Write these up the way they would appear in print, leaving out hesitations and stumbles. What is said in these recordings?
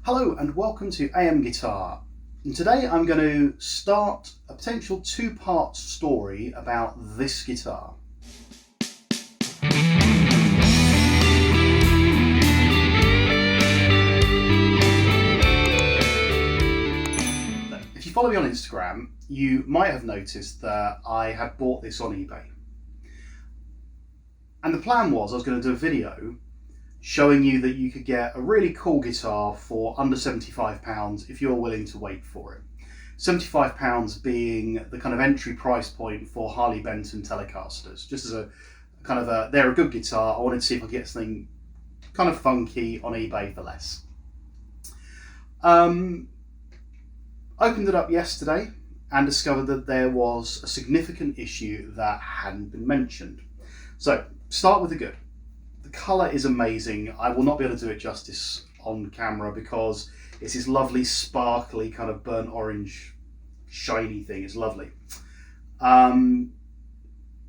Hello and welcome to AM Guitar. And today I'm going to start a potential two-part story about this guitar. If you follow me on Instagram, you might have noticed that I had bought this on eBay. And the plan was I was going to do a video showing you that you could get a really cool guitar for under £75 if you're willing to wait for it. £75 being the kind of entry price point for Harley Benton Telecasters. Just as a kind of they're a good guitar. I wanted to see if I could get something kind of funky on eBay for less. Opened it up yesterday and discovered that there was a significant issue that hadn't been mentioned. So start with the good. The colour is amazing. I will not be able to do it justice on camera because it's this lovely sparkly kind of burnt orange shiny thing. It's lovely.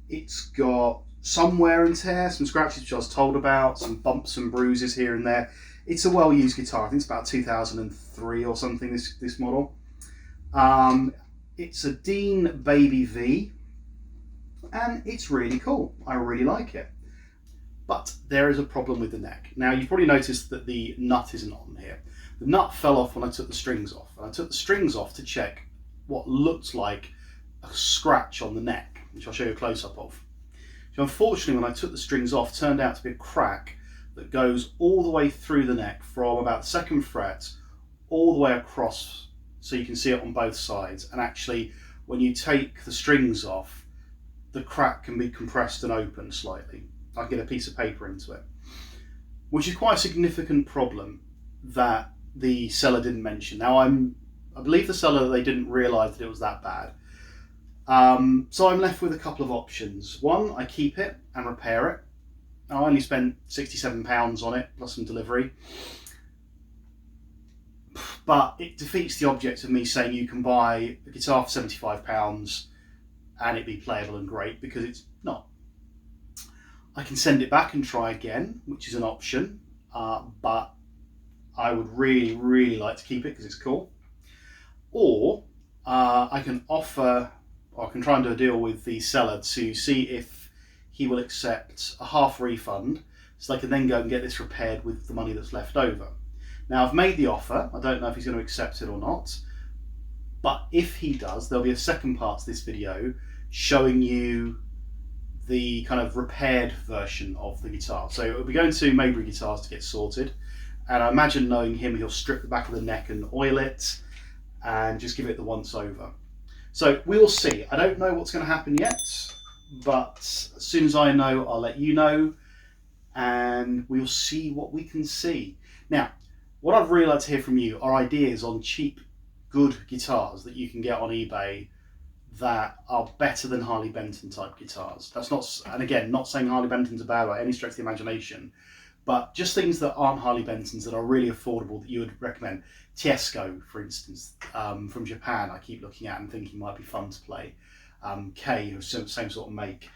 It's got some wear and tear, some scratches which I was told about, some bumps and bruises here and there. It's a well-used guitar. I think it's about 2003 or something, this model. It's a Dean Baby V and it's really cool. I really like it. But there is a problem with the neck. Now, you've probably noticed that the nut isn't on here. The nut fell off when I took the strings off. And I took the strings off to check what looked like a scratch on the neck, which I'll show you a close-up of. So unfortunately, when I took the strings off, it turned out to be a crack that goes all the way through the neck from about the 2nd fret all the way across, so you can see it on both sides. And actually, when you take the strings off, the crack can be compressed and opened slightly. I can get a piece of paper into it, which is quite a significant problem that the seller didn't mention. Now, I believe the seller, they didn't realise that it was that bad. So I'm left with a couple of options. One, I keep it and repair it. I only spent £67 on it, plus some delivery. But it defeats the object of me saying you can buy a guitar for £75 and it be playable and great, because it's not. I can send it back and try again, which is an option, but I would really like to keep it because it's cool. Or I can offer, or I can try and do a deal with the seller to see if he will accept a half refund, so they can then go and get this repaired with the money that's left over. Now, I've made the offer. I don't know if he's going to accept it or not, but if he does, there'll be a second part to this video showing you the kind of repaired version of the guitar. So it'll be going to Maybury Guitars to get sorted, and I imagine, knowing him, he'll strip the back of the neck and oil it and just give it the once over. So we'll see. I don't know what's going to happen yet, but as soon as I know, I'll let you know, and we'll see what we can see. Now, what I'd really like to hear from you are ideas on cheap, good guitars that you can get on eBay that are better than Harley Benton type guitars. That's not, and again, not saying Harley Benton's are bad by any stretch of the imagination, but just things that aren't Harley Benton's that are really affordable that you would recommend. Tiesco, for instance, from Japan, I keep looking at and thinking might be fun to play. K, who's the same sort of make.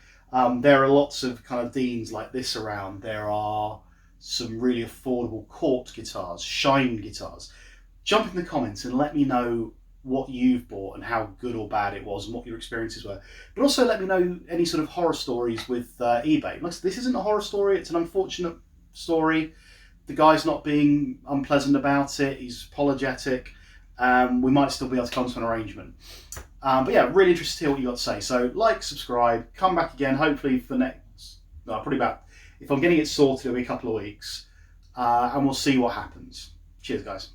There are lots of kind of Deans like this around. There are some really affordable Court guitars, Shine guitars. Jump in the comments and let me know what you've bought and how good or bad it was and what your experiences were. But also let me know any sort of horror stories with eBay. Look, this isn't a horror story, it's an unfortunate story. The guy's not being unpleasant about it, he's apologetic. We might still be able to come to an arrangement. But yeah, really interested to hear what you got to say. So like, subscribe, come back again, hopefully for the next, probably about, if I'm getting it sorted, it'll be a couple of weeks. And we'll see what happens. Cheers, guys.